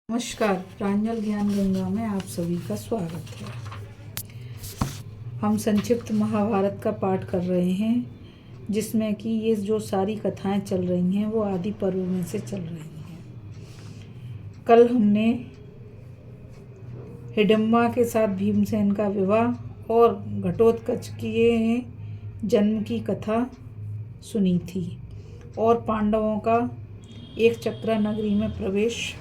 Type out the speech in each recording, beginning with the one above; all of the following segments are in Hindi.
नमस्कार, प्रांजल ज्ञान गंगा में आप सभी का स्वागत है। हम संक्षिप्त महाभारत का पाठ कर रहे हैं, जिसमें कि ये जो सारी कथाएं चल रही हैं वो आदि पर्व में से चल रही हैं। कल हमने हिडिंबा के साथ भीमसेन का विवाह और घटोत्कच के जन्म की कथा सुनी थी और पांडवों का एक चक्रा नगरी में प्रवेश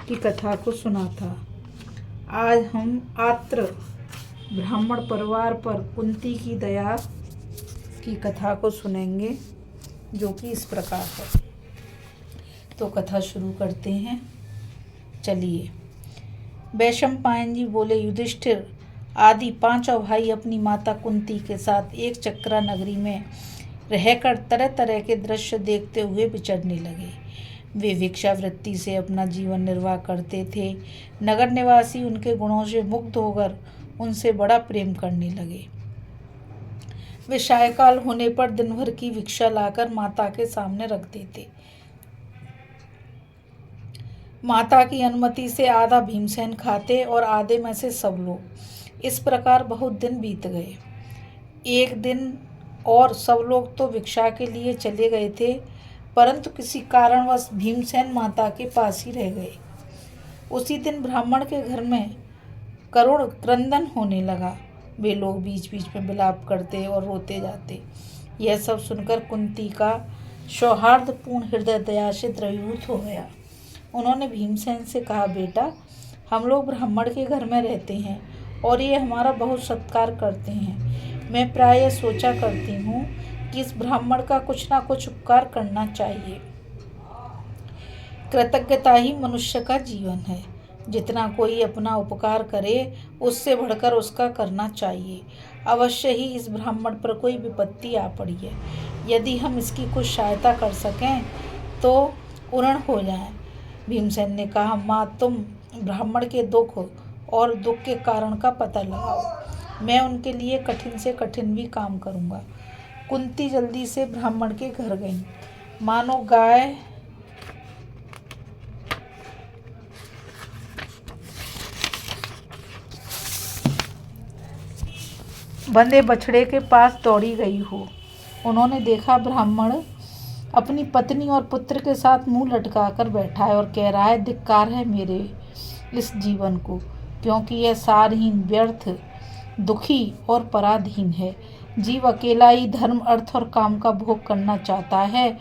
की कथा को सुना था। आज हम आत्र ब्राह्मण परिवार पर कुंती की दया की कथा को सुनेंगे, जो कि इस प्रकार है। तो कथा शुरू करते हैं। चलिए। वैशंपायन जी बोले, युधिष्ठिर आदि पांचों भाई अपनी माता कुंती के साथ एक चक्रा नगरी में रहकर तरह तरह के दृश्य देखते हुए विचरने लगे। वे भिक्षावृत्ति से अपना जीवन निर्वाह करते थे। नगर निवासी उनके गुणों से मुग्ध होकर उनसे बड़ा प्रेम करने लगे। वे सायंकाल होने पर दिन भर की भिक्षा लाकर माता के सामने रख देते। माता की अनुमति से आधा भीमसेन खाते और आधे में से सब लोग। इस प्रकार बहुत दिन बीत गए। एक दिन और सब लोग तो भिक्षा के लिए चले गए थे, परंतु किसी कारणवश भीमसेन माता के पास ही रह गए। उसी दिन ब्राह्मण के घर में करुण क्रंदन होने लगा। वे लोग बीच बीच में विलाप करते और रोते जाते। यह सब सुनकर कुंती का सौहार्दपूर्ण हृदय दया से द्रवीभूत हो गया। उन्होंने भीमसेन से कहा, बेटा, हम लोग ब्राह्मण के घर में रहते हैं और ये हमारा बहुत सत्कार करते हैं। मैं प्रायः सोचा करती हूँ कि इस ब्राह्मण का कुछ ना कुछ उपकार करना चाहिए। कृतज्ञता ही मनुष्य का जीवन है। जितना कोई अपना उपकार करे, उससे बढ़कर उसका करना चाहिए। अवश्य ही इस ब्राह्मण पर कोई विपत्ति आ पड़ी है। यदि हम इसकी कुछ सहायता कर सकें तो पूर्ण हो जाए। भीमसेन ने कहा, माँ, तुम ब्राह्मण के दुख और दुख के कारण का पता लगाओ। मैं उनके लिए कठिन से कठिन भी काम करूँगा। कुंती जल्दी से ब्राह्मण के घर गई। मानो गाय बंधे बछड़े के पास दौड़ी गई हो। उन्होंने देखा ब्राह्मण अपनी पत्नी और पुत्र के साथ मुंह लटकाकर बैठा है और कह रहा है, धिक्कार है मेरे इस जीवन को, क्योंकि यह सारहीन, व्यर्थ, दुखी और पराधीन है। जीव अकेला ही धर्म, अर्थ और काम का भोग करना चाहता है।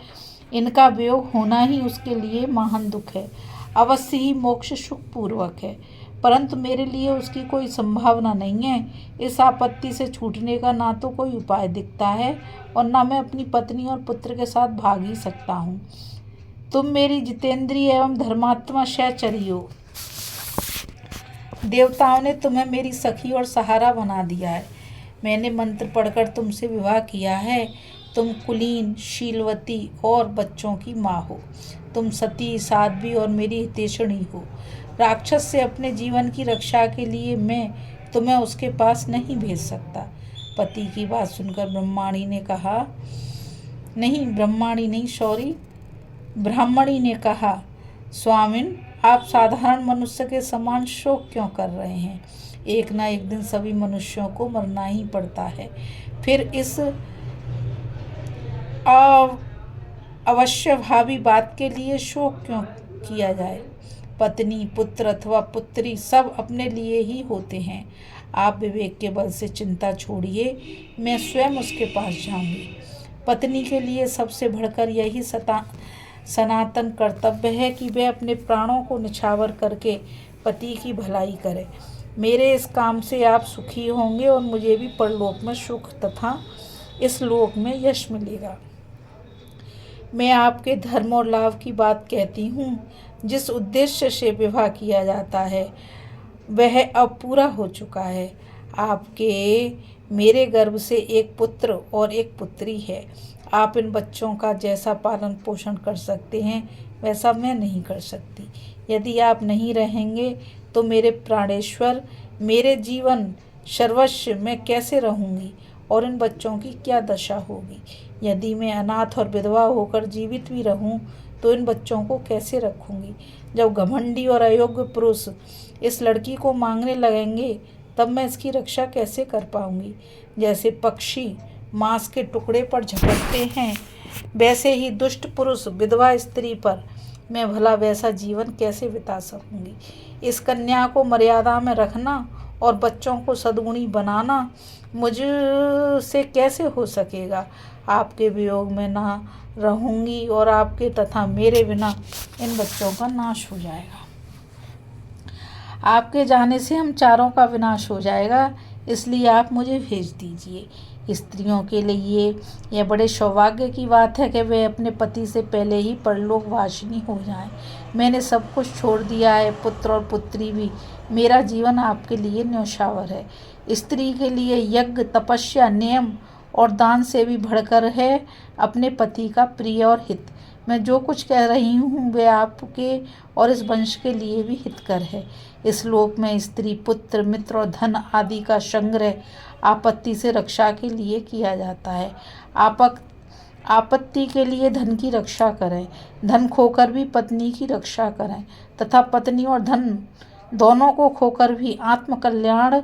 इनका वियोग होना ही उसके लिए महान दुख है। अवश्य ही मोक्ष सुखपूर्वक है, परंतु मेरे लिए उसकी कोई संभावना नहीं है। इस आपत्ति से छूटने का ना तो कोई उपाय दिखता है और ना मैं अपनी पत्नी और पुत्र के साथ भाग ही सकता हूँ। तुम मेरी जितेंद्रिय एवं धर्मात्मा सहचरी हो। देवताओं ने तुम्हें मेरी सखी और सहारा बना दिया है। मैंने मंत्र पढ़कर तुमसे विवाह किया है। तुम कुलीन, शीलवती और बच्चों की माँ हो। तुम सती, साध्वी और मेरी हितैषणी हो। राक्षस से अपने जीवन की रक्षा के लिए मैं तुम्हें उसके पास नहीं भेज सकता। पति की बात सुनकर ब्राह्मणी ने कहा, स्वामिन, आप साधारण मनुष्य के समान शोक क्यों कर रहे हैं? एक ना एक दिन सभी मनुष्यों को मरना ही पड़ता है। फिर इस अवश्य भावी बात के लिए शोक क्यों किया जाए? पत्नी, पुत्र अथवा पुत्री सब अपने लिए ही होते हैं। आप विवेक के बल से चिंता छोड़िए, मैं स्वयं उसके पास जाऊंगी। पत्नी के लिए सबसे बढ़कर यही सनातन कर्तव्य है कि वह अपने प्राणों को निछावर करके पति की भलाई करे। मेरे इस काम से आप सुखी होंगे और मुझे भी परलोक में सुख तथा इस लोक में यश मिलेगा। मैं आपके धर्म और लाभ की बात कहती हूँ। जिस उद्देश्य से विवाह किया जाता है वह अब पूरा हो चुका है। आपके मेरे गर्भ से एक पुत्र और एक पुत्री है। आप इन बच्चों का जैसा पालन पोषण कर सकते हैं वैसा मैं नहीं कर सकती। यदि आप नहीं रहेंगे तो मेरे प्राणेश्वर, मेरे जीवन सर्वस्व मैं कैसे रहूँगी और इन बच्चों की क्या दशा होगी? यदि मैं अनाथ और विधवा होकर जीवित भी रहूं तो इन बच्चों को कैसे रखूंगी? जब घमंडी और अयोग्य पुरुष इस लड़की को मांगने लगेंगे तब मैं इसकी रक्षा कैसे कर पाऊंगी। जैसे पक्षी मांस के टुकड़े पर झपटते हैं, वैसे ही दुष्ट पुरुष विधवा स्त्री पर मैं भला वैसा जीवन कैसे बिता सकूंगी। इस कन्या को मर्यादा में रखना और बच्चों को सद्गुणी बनाना मुझसे कैसे हो सकेगा। आपके वियोग में ना रहूंगी और आपके तथा मेरे बिना इन बच्चों का नाश हो जाएगा। आपके जाने से हम चारों का विनाश हो जाएगा, इसलिए आप मुझे भेज दीजिए। स्त्रियों के लिए यह बड़े सौभाग्य की बात है कि वे अपने पति से पहले ही परलोकवासिनी हो जाएं। मैंने सब कुछ छोड़ दिया है, पुत्र और पुत्री भी। मेरा जीवन आपके लिए न्यौछावर है। स्त्री के लिए यज्ञ, तपस्या, नियम और दान से भी बढ़कर है अपने पति का प्रिय और हित। मैं जो कुछ कह रही हूँ वे आपके और इस वंश के लिए भी हितकर है। इस लोक में स्त्री, पुत्र, मित्र और धन आदि का संग्रह आपत्ति से रक्षा के लिए किया जाता है। आपत्ति के लिए धन की रक्षा करें, धन खोकर भी पत्नी की रक्षा करें तथा पत्नी और धन दोनों को खोकर भी आत्मकल्याण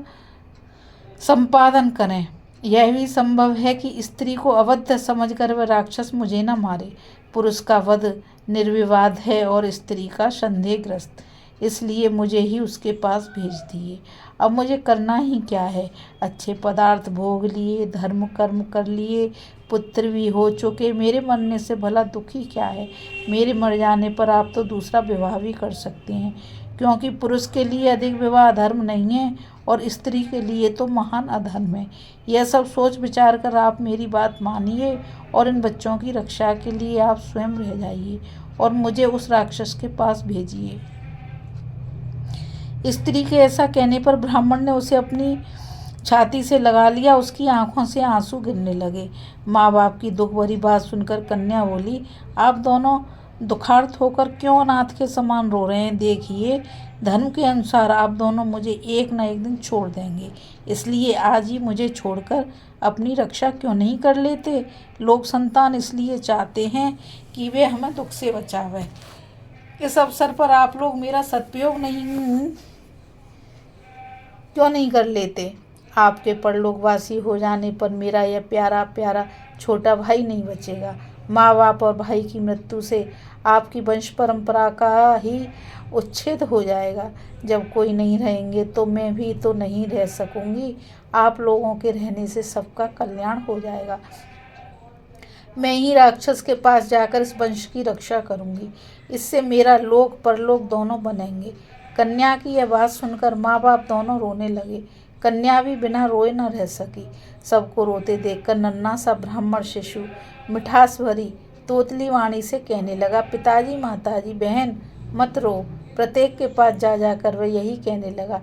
संपादन करें। यह भी संभव है कि स्त्री को अवध्य समझकर वह राक्षस मुझे न मारे। पुरुष का वध निर्विवाद है और स्त्री का संदेहग्रस्त, इसलिए मुझे ही उसके पास भेज दिए। अब मुझे करना ही क्या है। अच्छे पदार्थ भोग लिए, धर्म कर्म कर लिए, पुत्र भी हो चुके, मेरे मरने से भला दुखी क्या है। मेरे मर जाने पर आप तो दूसरा विवाह भी कर सकते हैं, क्योंकि पुरुष के लिए अधिक विवाह धर्म नहीं है और स्त्री के लिए तो महान अधर्म है। यह सब सोच विचार कर आप मेरी बात मानिए और इन बच्चों की रक्षा के लिए आप स्वयं रह जाइए और मुझे उस राक्षस के पास भेजिए। स्त्री के ऐसा कहने पर ब्राह्मण ने उसे अपनी छाती से लगा लिया। उसकी आंखों से आंसू गिरने लगे। माँ बाप की दुख भरी बात सुनकर कन्या बोली, आप दोनों दुखार्त होकर क्यों अनाथ के समान रो रहे हैं। देखिए, धर्म के अनुसार आप दोनों मुझे एक न एक दिन छोड़ देंगे, इसलिए आज ही मुझे छोड़कर अपनी रक्षा क्यों नहीं कर लेते। लोग संतान इसलिए चाहते हैं कि वे हमें दुख से बचावे। इस अवसर पर आप लोग मेरा सदुपयोग क्यों नहीं कर लेते। आपके परलोकवासी हो जाने पर मेरा यह प्यारा प्यारा छोटा भाई नहीं बचेगा। माँ बाप और भाई की मृत्यु से आपकी वंश परंपरा का ही उच्छेद हो जाएगा। जब कोई नहीं रहेंगे तो मैं भी तो नहीं रह सकूंगी। आप लोगों के रहने से सबका कल्याण हो जाएगा। मैं ही राक्षस के पास जाकर इस वंश की रक्षा करूंगी। इससे मेरा लोक परलोक दोनों बनेंगे। कन्या की यह बात सुनकर माँ बाप दोनों रोने लगे। कन्या भी बिना रोए न रह सकी। सबको रोते देखकर नन्हा सा ब्राह्मण शिशु मिठास भरी तोतली वाणी से कहने लगा, पिताजी, माताजी, बहन, मत रो। प्रत्येक के पास जा जाकर वह यही कहने लगा।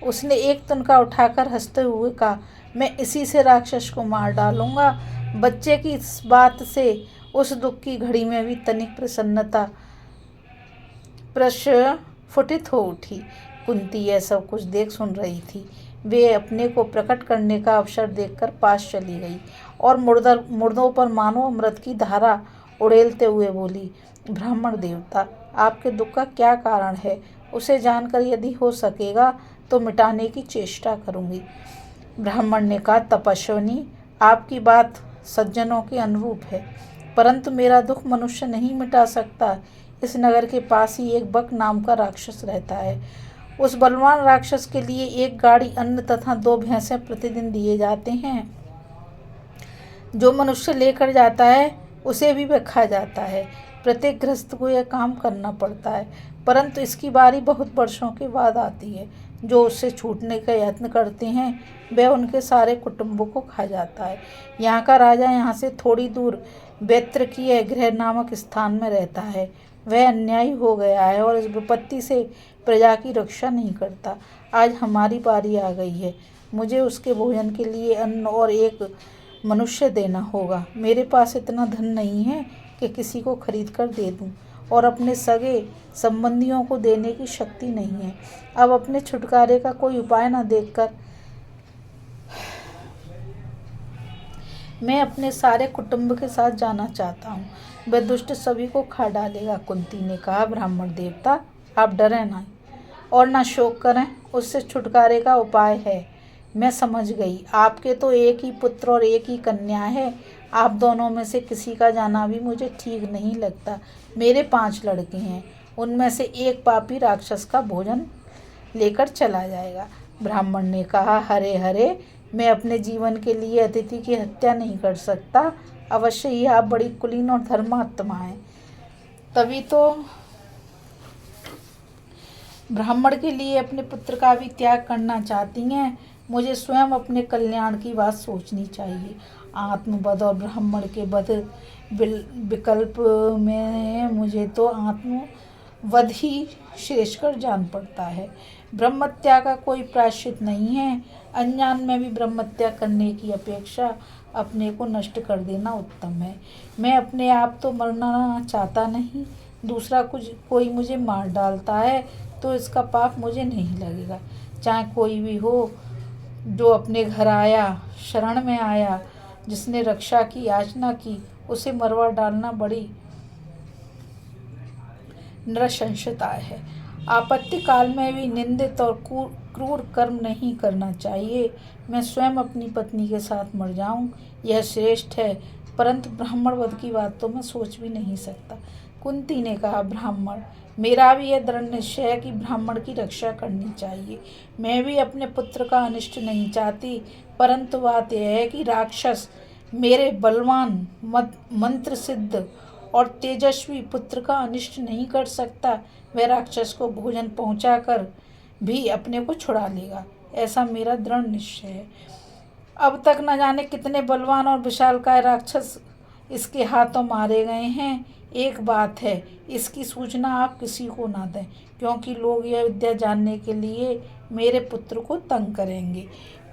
उसने एक तुनका उठाकर हंसते हुए कहा, मैं इसी से राक्षस को मार डालूंगा। बच्चे की इस बात से उस दुख की घड़ी में भी तनिक प्रसन्नता प्रस्फुटित हो उठी। कुंती यह सब कुछ देख सुन रही थी। वे अपने को प्रकट करने का अवसर देखकर पास चली गई और मुर्दों पर मानो अमृत की धारा उड़ेलते हुए बोली, ब्राह्मण देवता, आपके दुख का क्या कारण है। उसे जानकर यदि हो सकेगा तो मिटाने की चेष्टा करूंगी। ब्राह्मण ने कहा, तपस्विनी, आपकी बात सज्जनों के अनुरूप है, परंतु मेरा दुख मनुष्य नहीं मिटा सकता। इस नगर के पास ही एक बक नाम का राक्षस रहता है। उस बलवान राक्षस के लिए एक गाड़ी अन्न तथा 2 भैंसें प्रतिदिन दिए जाते हैं। जो मनुष्य लेकर जाता है उसे भी वह खा जाता है। प्रत्येक गृहस्थ को यह काम करना पड़ता है, परंतु इसकी बारी बहुत वर्षों के बाद आती है। जो उससे छूटने का यत्न करते हैं वह उनके सारे कुटुंबों को खा जाता है। यहाँ का राजा यहाँ से थोड़ी दूर वैत्रकीय गृह नामक स्थान में रहता है। वह अन्यायी हो गया है और इस विपत्ति से प्रजा की रक्षा नहीं करता। आज हमारी बारी आ गई है। मुझे उसके भोजन के लिए अन्न और एक मनुष्य देना होगा। मेरे पास इतना धन नहीं है कि किसी को खरीद कर दे दूं और अपने सगे संबंधियों को देने की शक्ति नहीं है। अब अपने छुटकारे का कोई उपाय न देखकर मैं अपने सारे कुटुंब के साथ जाना चाहता हूँ। वह दुष्ट सभी को खा डालेगा। कुंती ने कहा, ब्राह्मण देवता, आप डरें ना और ना शोक करें, उससे छुटकारे का उपाय है। मैं समझ गई, आपके तो एक ही पुत्र और एक ही कन्या है। आप दोनों में से किसी का जाना भी मुझे ठीक नहीं लगता। मेरे 5 लड़के हैं, उनमें से एक पापी राक्षस का भोजन लेकर चला जाएगा। ब्राह्मण ने कहा, हरे हरे, मैं अपने जीवन के लिए अतिथि की हत्या नहीं कर सकता। अवश्य ही आप बड़ी कुलीन और धर्मात्मा हैं, तभी तो ब्राह्मण के लिए अपने पुत्र का भी त्याग करना चाहती हैं। मुझे स्वयं अपने कल्याण की बात सोचनी चाहिए। आत्मवध और ब्राह्मण के वध विकल्प में मुझे तो आत्मवध ही श्रेष्ठकर जान पड़ता है। ब्रह्मत्या का कोई प्रायश्चित नहीं है। अनजान में भी ब्रह्मत्या करने की अपेक्षा अपने को नष्ट कर देना उत्तम है। मैं अपने आप तो मरना चाहता नहीं, दूसरा कोई मुझे मार डालता है तो इसका पाप मुझे नहीं लगेगा। चाहे कोई भी हो जो अपने घर आया, शरण में आया, जिसने रक्षा की याचना की, उसे मरवा डालना बड़ी नृशंसता है। आपत्ति काल में भी निंदित और क्रूर कर्म नहीं करना चाहिए। मैं स्वयं अपनी पत्नी के साथ मर जाऊं, यह श्रेष्ठ है, परंतु ब्राह्मण वध की बात तो मैं सोच भी नहीं सकता। कुंती ने कहा, ब्राह्मण, मेरा भी यह दृढ़ निश्चय है कि ब्राह्मण की रक्षा करनी चाहिए। मैं भी अपने पुत्र का अनिष्ट नहीं चाहती, परंतु बात यह है कि राक्षस मेरे बलवान, मंत्र सिद्ध और तेजस्वी पुत्र का अनिष्ट नहीं कर सकता। वह राक्षस को भोजन पहुंचाकर भी अपने को छुड़ा लेगा, ऐसा मेरा दृढ़ निश्चय है। अब तक न जाने कितने बलवान और विशालकाय राक्षस इसके हाथों मारे गए हैं। एक बात है, इसकी सूचना आप किसी को ना दें, क्योंकि लोग यह विद्या जानने के लिए मेरे पुत्र को तंग करेंगे।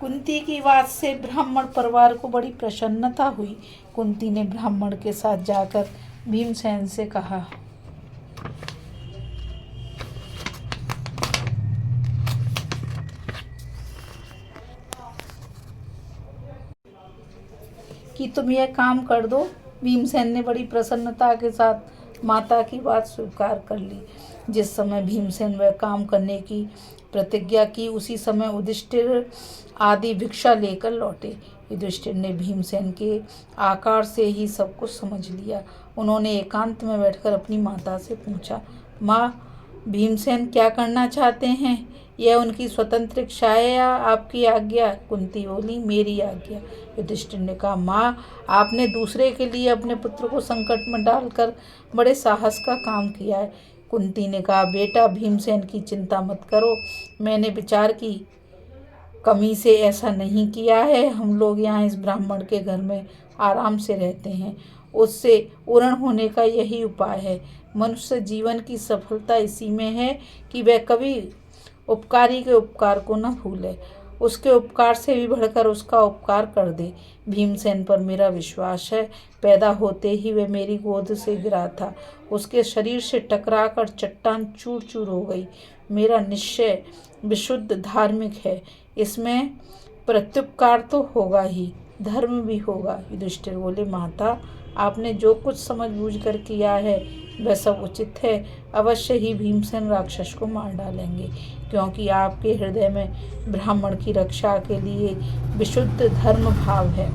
कुंती की बात से ब्राह्मण परिवार को बड़ी प्रसन्नता हुई। कुंती ने ब्राह्मण के साथ जाकर भीमसेन से कहा, कि तुम यह काम कर दो। भीमसेन ने बड़ी प्रसन्नता के साथ माता की बात स्वीकार कर ली। जिस समय भीमसेन वह काम करने की प्रतिज्ञा की, उसी समय युधिष्ठिर आदि भिक्षा लेकर लौटे। युधिष्ठिर ने भीमसेन के आकार से ही सब कुछ समझ लिया। उन्होंने एकांत में बैठकर अपनी माता से पूछा, माँ, भीमसेन क्या करना चाहते हैं? यह उनकी स्वतंत्र इच्छा है या आपकी आज्ञा? कुंती बोली, मेरी आज्ञा। युधिष्ठिर ने कहा, माँ, आपने दूसरे के लिए अपने पुत्र को संकट में डालकर बड़े साहस का काम किया है। कुंती ने कहा, बेटा, भीमसेन की चिंता मत करो, मैंने विचार की कमी से ऐसा नहीं किया है। हम लोग यहाँ इस ब्राह्मण के घर में आराम से रहते हैं, उससे उरण होने का यही उपाय है। मनुष्य जीवन की सफलता इसी में है कि वह कभी उपकारी के उपकार को न भूले, उसके उपकार से भी बढ़कर उसका उपकार कर दे। भीमसेन पर मेरा विश्वास है। पैदा होते ही वह मेरी गोद से गिरा था, उसके शरीर से टकराकर चट्टान चूर चूर हो गई। मेरा निश्चय विशुद्ध धार्मिक है, इसमें प्रत्युपकार तो होगा ही, धर्म भी होगा। युधिष्ठिर बोले, माता, आपने जो कुछ समझ बूझ कर किया है वह सब उचित है। अवश्य ही भीमसेन राक्षस को मार डालेंगे, क्योंकि आपके हृदय में ब्राह्मण की रक्षा के लिए विशुद्ध धर्म भाव है।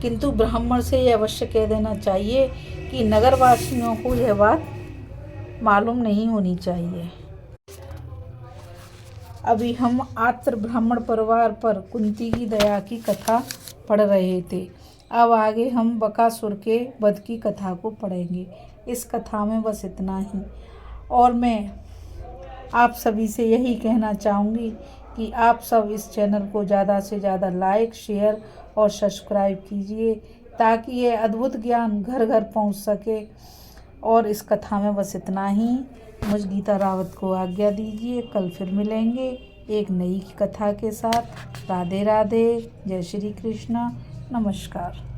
किंतु ब्राह्मण से यह अवश्य कह देना चाहिए कि नगरवासियों को यह बात मालूम नहीं होनी चाहिए। अभी हम आत्र ब्राह्मण परिवार पर कुंती की दया की कथा पढ़ रहे थे। अब आगे हम बकासुर के वध की कथा को पढ़ेंगे। इस कथा में बस इतना ही, और मैं आप सभी से यही कहना चाहूँगी कि आप सब इस चैनल को ज़्यादा से ज़्यादा लाइक, शेयर और सब्सक्राइब कीजिए, ताकि ये अद्भुत ज्ञान घर घर पहुँच सके। और इस कथा में बस इतना ही। मुझ गीता रावत को आज्ञा दीजिए। कल फिर मिलेंगे एक नई कथा के साथ। राधे राधे। जय श्री कृष्ण। नमस्कार।